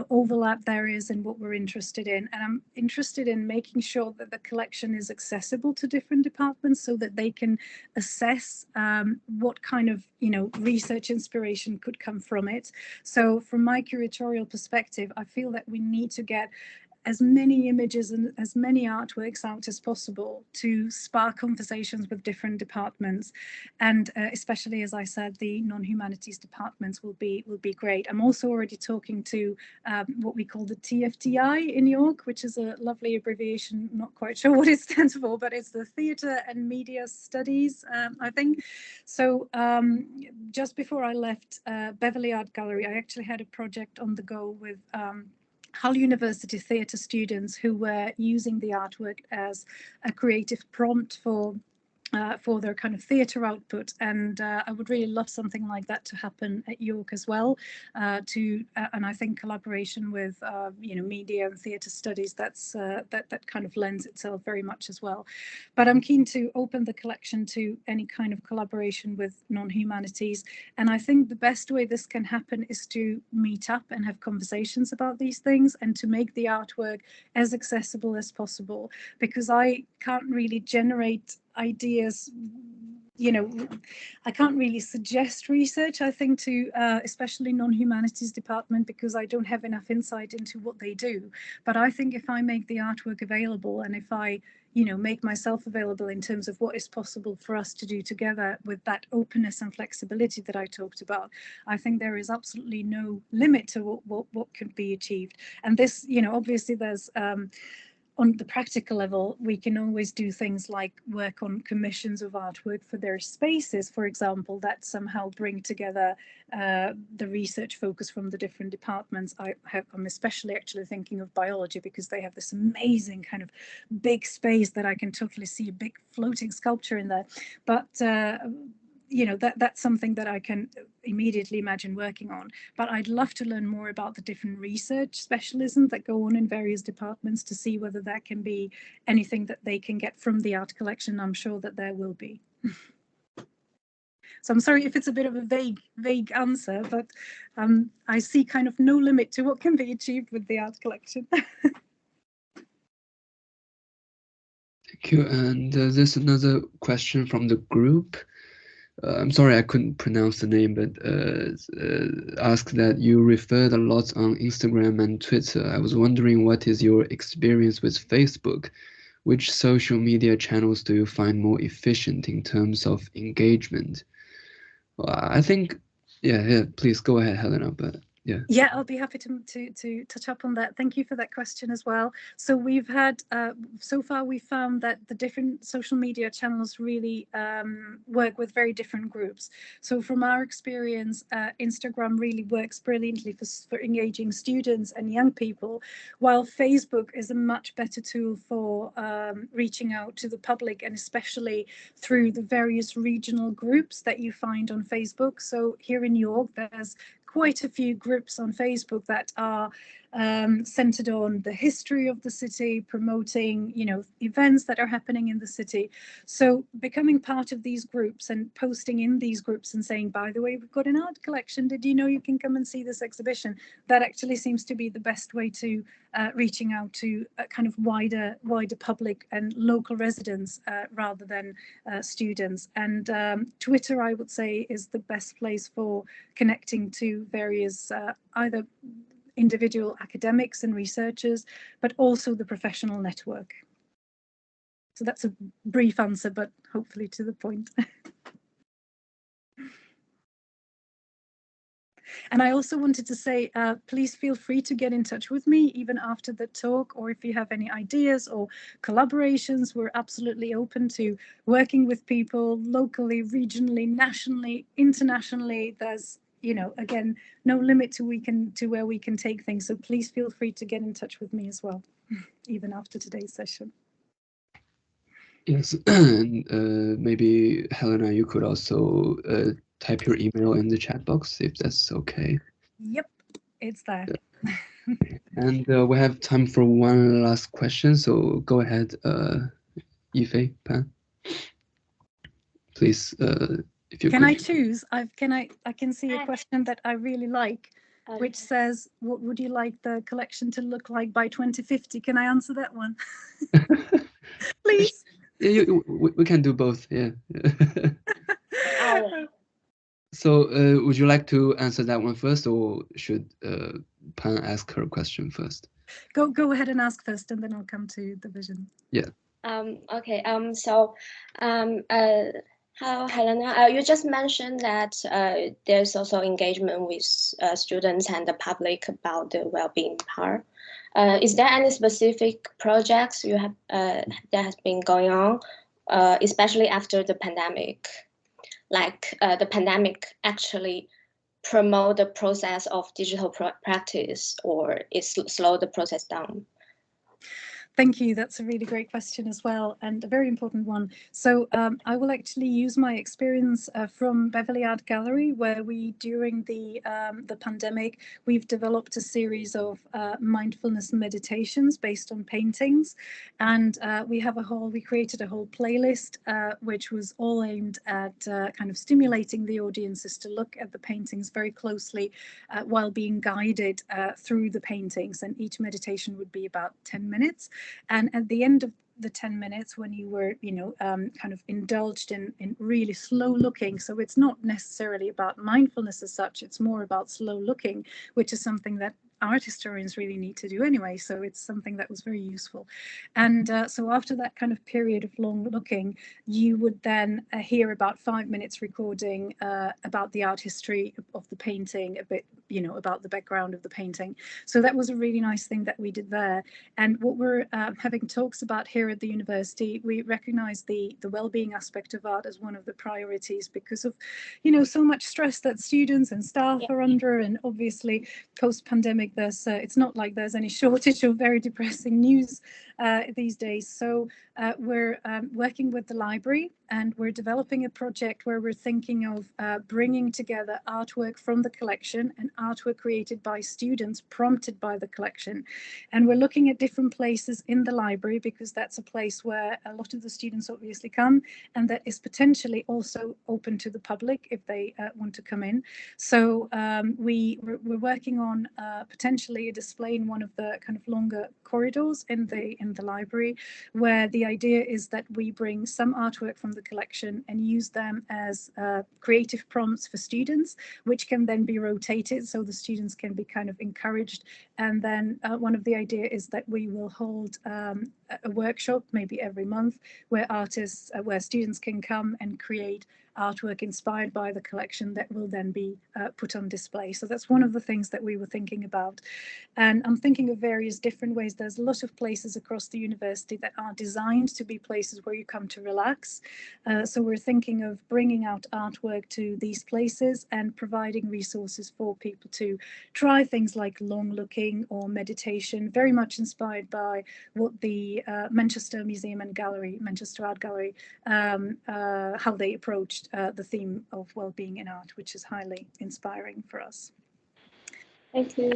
overlap there is and what we're interested in. And I'm interested in making sure that the collection is accessible to different departments so that they can assess what kind of research inspiration could come from it. So from my curatorial perspective, I feel that we need to get as many images and as many artworks out as possible to spark conversations with different departments, and especially, as I said, the non-humanities departments will be great. I'm also already talking to what we call the TFTI in York, which is a lovely abbreviation. Not quite sure what it stands for, but it's the Theatre and Media Studies, I think. So just before I left Beverley Art Gallery, I actually had a project on the go with Hull University theatre students who were using the artwork as a creative prompt for their kind of theatre output, and I would really love something like that to happen at York as well. And I think collaboration with media and theatre studies, that kind of lends itself very much as well. But I'm keen to open the collection to any kind of collaboration with non-humanities, and I think the best way this can happen is to meet up and have conversations about these things and to make the artwork as accessible as possible, because I can't really generate ideas, I can't really suggest research, I think, to especially non-humanities department, because I don't have enough insight into what they do. But I think if I make the artwork available, and if I make myself available in terms of what is possible for us to do together with that openness and flexibility that I talked about, I think there is absolutely no limit to what could be achieved. And this, obviously there's on the practical level, we can always do things like work on commissions of artwork for their spaces, for example, that somehow bring together the research focus from the different departments. I'm especially actually thinking of biology, because they have this amazing kind of big space that I can totally see a big floating sculpture in there. But that's something that I can immediately imagine working on. But I'd love to learn more about the different research specialisms that go on in various departments to see whether that can be anything that they can get from the art collection. I'm sure that there will be. So I'm sorry if it's a bit of a vague answer, but I see kind of no limit to what can be achieved with the art collection. Thank you. And there's another question from the group. I'm sorry I couldn't pronounce the name, but ask that you referred a lot on Instagram and Twitter. I was wondering, what is your experience with Facebook? Which social media channels do you find more efficient in terms of engagement? Well, I think, yeah, please go ahead, Helena. But yeah, I'll be happy to touch up on that. Thank you for that question as well. So we've had, so far we found that the different social media channels really work with very different groups. So from our experience, Instagram really works brilliantly for engaging students and young people, while Facebook is a much better tool for reaching out to the public, and especially through the various regional groups that you find on Facebook. So here in York, there's quite a few groups on Facebook that are centered on the history of the city, promoting, events that are happening in the city. So becoming part of these groups and posting in these groups and saying, by the way, we've got an art collection. Did you know you can come and see this exhibition? That actually seems to be the best way to reaching out to a kind of wider public and local residents rather than students. And Twitter, I would say, is the best place for connecting to various either individual academics and researchers, but also the professional network. So that's a brief answer, but hopefully to the point. And I also wanted to say, please feel free to get in touch with me even after the talk, or if you have any ideas or collaborations. We're absolutely open to working with people locally, regionally, nationally, internationally. There's you know, again, no limit to where we can take things. So please feel free to get in touch with me as well, even after today's session. Yes, and maybe Helena, you could also type your email in the chat box if that's okay. Yep, it's there. Yeah. And we have time for one last question, so go ahead, Yifei Pan. Please, if you can could. I choose? I can see a question that I really like, which says, what would you like the collection to look like by 2050? Can I answer that one? Please. Yeah, we can do both. Yeah. So, would you like to answer that one first, or should Pan ask her question first? Go ahead and ask first, and then I'll come to the vision. Yeah. Okay. Hello, Helena. You just mentioned that there's also engagement with students and the public about the well-being part. Is there any specific projects you have that has been going on, especially after the pandemic? Like the pandemic actually promote the process of digital practice, or it slow the process down? Thank you. That's a really great question as well, and a very important one. So I will actually use my experience from Beverley Art Gallery, where we, during the pandemic, we've developed a series of mindfulness meditations based on paintings, and we created a whole playlist which was all aimed at kind of stimulating the audiences to look at the paintings very closely while being guided through the paintings, and each meditation would be about 10 minutes. And at the end of the 10 minutes, when you were, you know, kind of indulged in really slow looking, so it's not necessarily about mindfulness as such, it's more about slow looking, which is something that art historians really need to do anyway, so it's something that was very useful. And so after that kind of period of long looking, you would then hear about 5 minutes recording about the art history of the painting, a bit, you know, about the background of the painting. So that was a really nice thing that we did there. And what we're having talks about here at the university, we recognize the well-being aspect of art as one of the priorities because of, you know, so much stress that students and staff are under, and obviously post-pandemic there's it's not like there's any shortage of very depressing news these days. So we're working with the library, and we're developing a project where we're thinking of bringing together artwork from the collection and artwork created by students prompted by the collection. And we're looking at different places in the library because that's a place where a lot of the students obviously come, and that is potentially also open to the public if they want to come in. So we're working on potentially a display in one of the kind of longer corridors in the library, where the idea is that we bring some artwork from the collection and use them as creative prompts for students, which can then be rotated so the students can be kind of encouraged. And then one of the idea is that we will hold a workshop maybe every month where students can come and create artwork inspired by the collection that will then be put on display. So that's one of the things that we were thinking about. And I'm thinking of various different ways. There's a lot of places across the university that are designed to be places where you come to relax. So we're thinking of bringing out artwork to these places and providing resources for people to try things like long looking or meditation, very much inspired by what the Manchester Museum and Gallery, Manchester Art Gallery, how they approached the theme of well-being in art, which is highly inspiring for us. Thank you.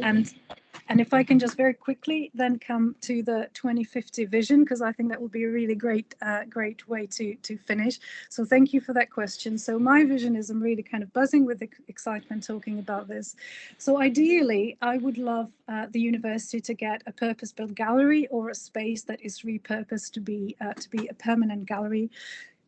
And if I can just very quickly then come to the 2050 vision, because I think that will be a really great way to finish. So thank you for that question. So my vision is, I'm really kind of buzzing with excitement talking about this. So ideally, I would love the university to get a purpose-built gallery or a space that is repurposed to be a permanent gallery,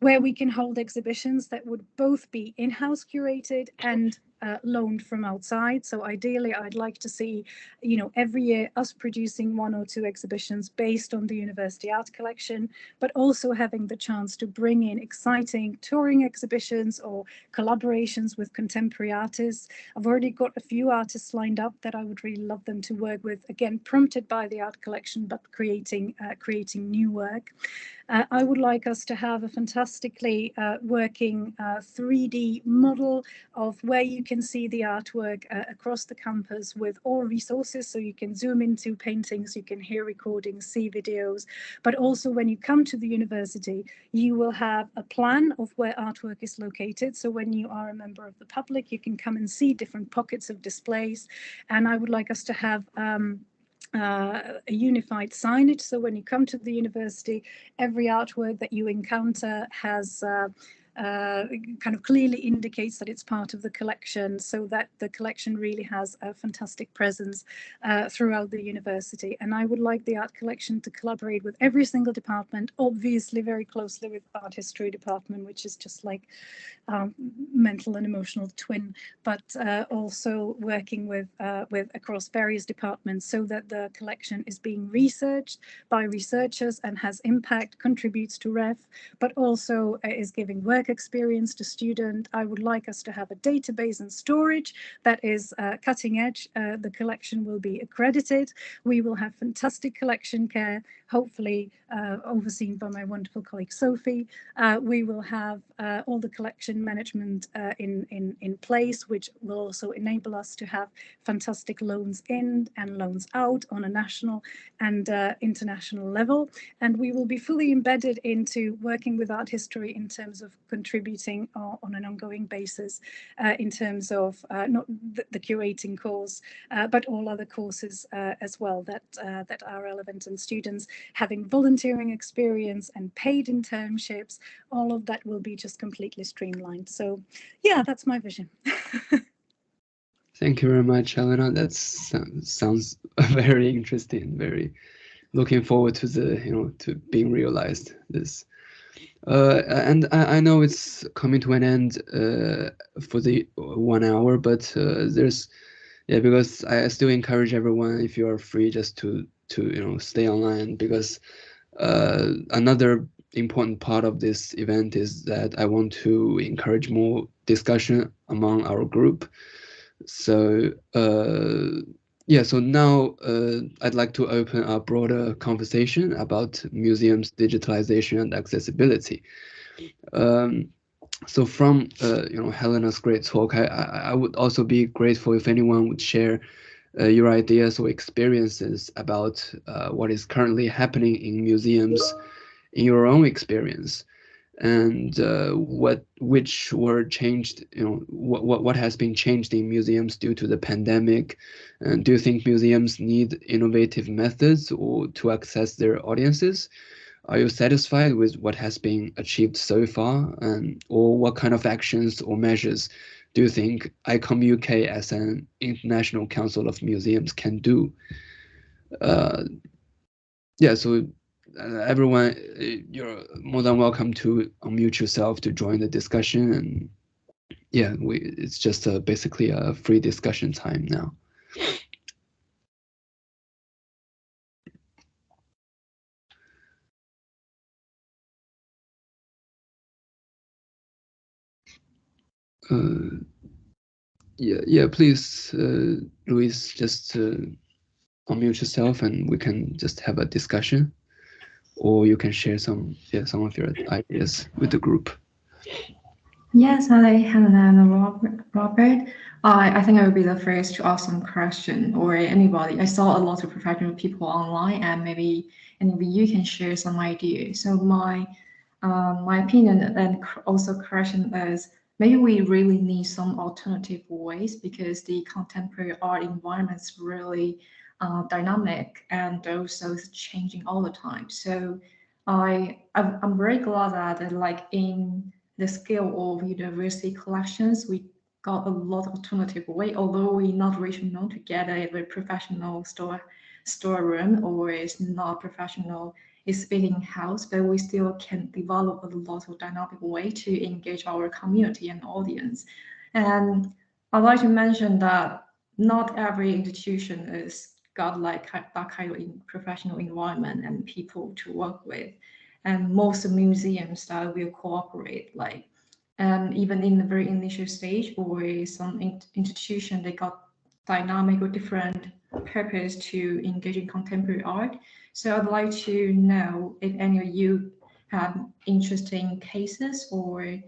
where we can hold exhibitions that would both be in-house curated and loaned from outside. So ideally, I'd like to see, you know, every year us producing 1 or 2 exhibitions based on the university art collection, but also having the chance to bring in exciting touring exhibitions or collaborations with contemporary artists. I've already got a few artists lined up that I would really love them to work with, again, prompted by the art collection, but creating new work. I would like us to have a fantastically working 3D model of where you can see the artwork across the campus with all resources, so you can zoom into paintings, you can hear recordings, see videos, but also when you come to the university, you will have a plan of where artwork is located. So when you are a member of the public, you can come and see different pockets of displays. And I would like us to have a unified signage. So when you come to the university, every artwork that you encounter has kind of clearly indicates that it's part of the collection, so that the collection really has a fantastic presence throughout the university. And I would like the art collection to collaborate with every single department, obviously very closely with art history department, which is just like mental and emotional twin, but also working with across various departments, so that the collection is being researched by researchers and has impact, contributes to REF, but also is giving work experience to student. I would like us to have a database and storage that is cutting edge. The collection will be accredited. We will have fantastic collection care, hopefully overseen by my wonderful colleague Sophie. We will have all the collection management in place, which will also enable us to have fantastic loans in and loans out on a national and international level. And we will be fully embedded into working with art history in terms of contributing on an ongoing basis in terms of not the curating course, but all other courses as well that are relevant, and students having volunteering experience and paid internships. All of that will be just completely streamlined. So yeah, that's my vision. Thank you very much, Helena. That sounds very interesting. Very looking forward to to being realized. This. And I know it's coming to an end for the 1 hour, but because I still encourage everyone, if you are free, just to stay online, because another important part of this event is that I want to encourage more discussion among our group. So so now I'd like to open a broader conversation about museums, digitalization, and accessibility. So from Helena's great talk, I would also be grateful if anyone would share your ideas or experiences about what is currently happening in museums in your own experience, and which were changed, what has been changed in museums due to the pandemic. And do you think museums need innovative methods or to access their audiences? Are you satisfied with what has been achieved so far, or what kind of actions or measures do you think ICOM UK as an international council of museums can do? So everyone, you're more than welcome to unmute yourself to join the discussion. And it's just basically a free discussion time now. Please, Louise, just unmute yourself and we can just have a discussion, or you can share some of your ideas with the group. Yes, hi, Helena and Robert. I think I will be the first to ask some question, or anybody. I saw a lot of professional people online, and maybe any of you can share some ideas. So my opinion and also question is, maybe we really need some alternative ways, because the contemporary art environment is really dynamic and also is changing all the time. So I'm very glad that like in the scale of university collections, we got a lot of alternative way, although we're not really known to get a very professional storeroom, or it's not professional exhibiting house, but we still can develop a lot of dynamic way to engage our community and audience. And I'd like to mention that not every institution is got like that kind of professional environment and people to work with. And most museums that will cooperate, like even in the very initial stage, or some institution, they got dynamic or different purpose to engage in contemporary art. So I'd like to know if any of you have interesting cases or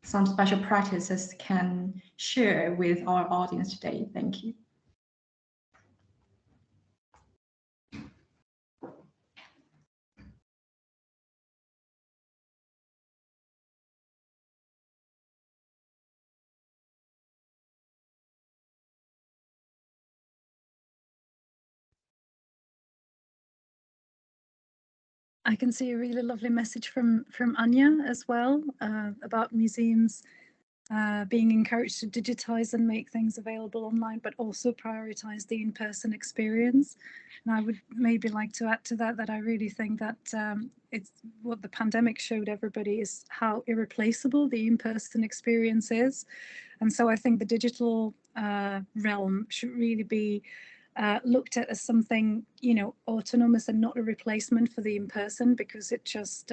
some special practices can share with our audience today? Thank you. I can see a really lovely message from Anya as well about museums being encouraged to digitize and make things available online, but also prioritize the in-person experience. And I would maybe like to add to that I really think that it's what the pandemic showed everybody is how irreplaceable the in-person experience is. And so I think the digital realm should really be looked at as something, you know, autonomous and not a replacement for the in-person, because it just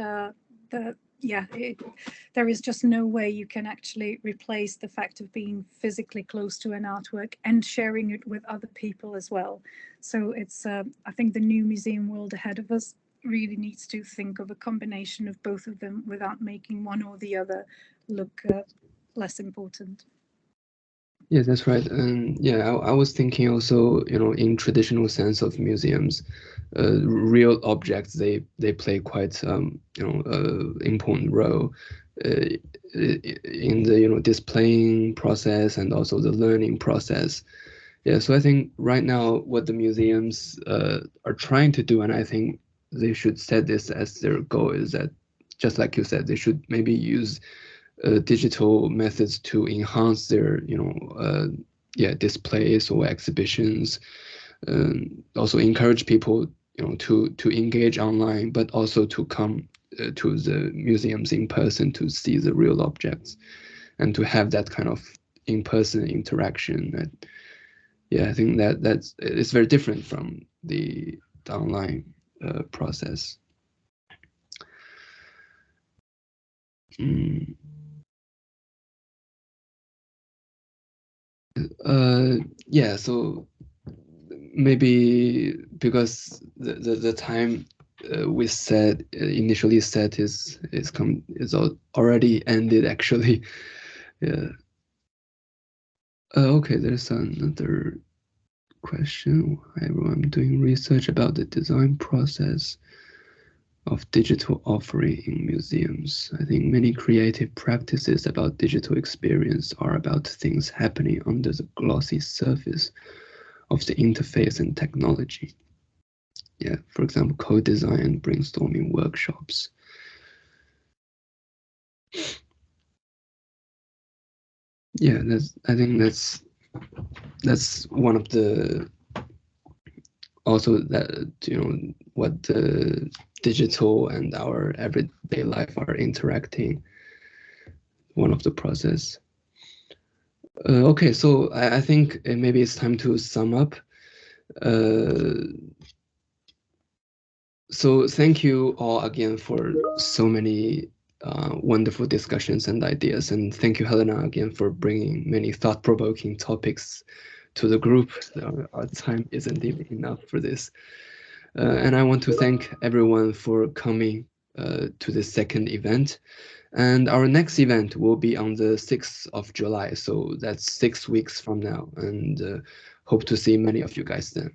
there is just no way you can actually replace the fact of being physically close to an artwork and sharing it with other people as well. So it's I think the new museum world ahead of us really needs to think of a combination of both of them without making one or the other look less important. Yeah, that's right. And yeah, I was thinking also, you know, in traditional sense of museums, real objects, they play quite important role in the, you know, displaying process and also the learning process. Yeah, so I think right now what the museums are trying to do, and I think they should set this as their goal, is that, just like you said, they should maybe use digital methods to enhance their, you know, displays or exhibitions. Also encourage people, you know, to engage online, but also to come to the museums in person to see the real objects and to have that kind of in-person interaction. And yeah, I think that's it's very different from the online process. Yeah, so maybe because the time we said initially set is already ended actually. Yeah. Okay, there's another question. Hi everyone, I'm doing research about the design process of digital offering in museums. I think many creative practices about digital experience are about things happening under the glossy surface of the interface and technology. Yeah, for example, co-design and brainstorming workshops. Yeah, I think that's one of the, also that, you know, what the digital and our everyday life are interacting, one of the process. Okay, so I think maybe it's time to sum up. So thank you all again for so many wonderful discussions and ideas, and thank you, Helena, again for bringing many thought-provoking topics to the group. Our time isn't even enough for this. And I want to thank everyone for coming to the second event. And our next event will be on the 6th of July, so that's 6 weeks from now, and hope to see many of you guys then.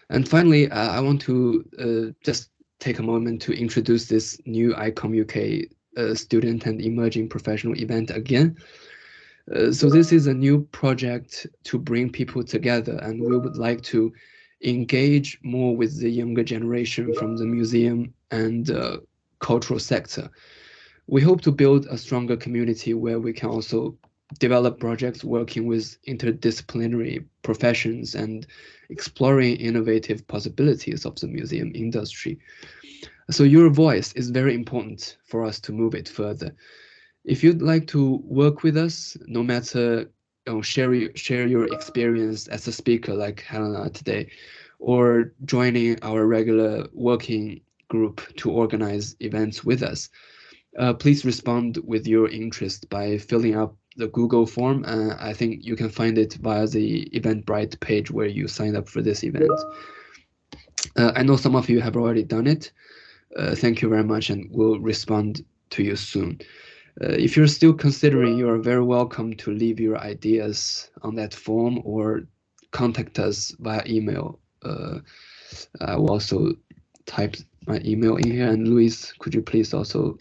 And finally, I want to just take a moment to introduce this new ICOM UK student and emerging professional event again. So this is a new project to bring people together, and we would like to engage more with the younger generation from the museum and cultural sector. We hope to build a stronger community where we can also develop projects working with interdisciplinary professions and exploring innovative possibilities of the museum industry. So your voice is very important for us to move it further. If you'd like to work with us, no matter, you know, share your experience as a speaker like Helena today, or joining our regular working group to organize events with us, please respond with your interest by filling up the Google form. I think you can find it via the Eventbrite page where you signed up for this event. I know some of you have already done it. Thank you very much, and we'll respond to you soon. If you're still considering, you are very welcome to leave your ideas on that form or contact us via email. I will also type my email in here, and Luis, could you please also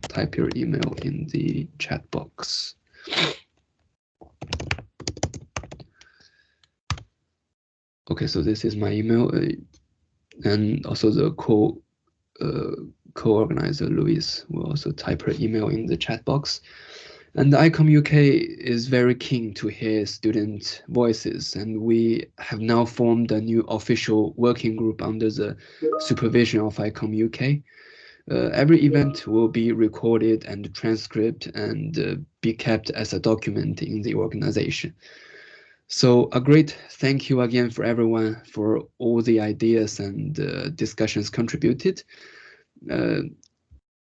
type your email in the chat box? Okay, so this is my email, and also the co-organizer Louise will also type her email in the chat box. And the ICOM UK is very keen to hear student voices, and we have now formed a new official working group under the supervision of ICOM UK. Every event will be recorded and transcribed and be kept as a document in the organization. So a great thank you again for everyone for all the ideas and discussions contributed.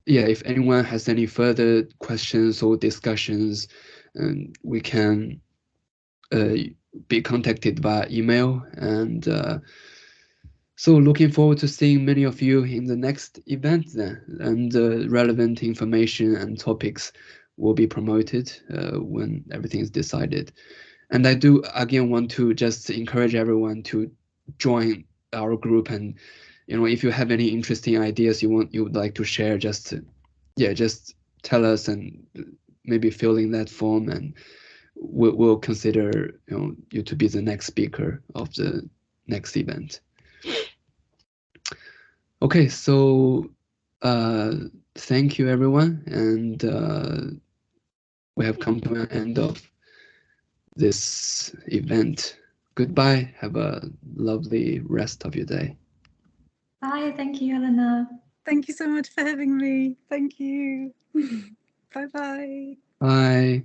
Yeah, if anyone has any further questions or discussions, we can be contacted via email. And so looking forward to seeing many of you in the next event then, and relevant information and topics will be promoted when everything is decided. And I do again want to just encourage everyone to join our group, and if you have any interesting ideas you would like to share, just tell us and maybe fill in that form, and we'll consider you to be the next speaker of the next event. Okay, so thank you everyone, and we have come to an end of this event. Goodbye. Have a lovely rest of your day. Bye. Thank you, Helena. Thank you so much for having me. Thank you. Bye-bye. Bye.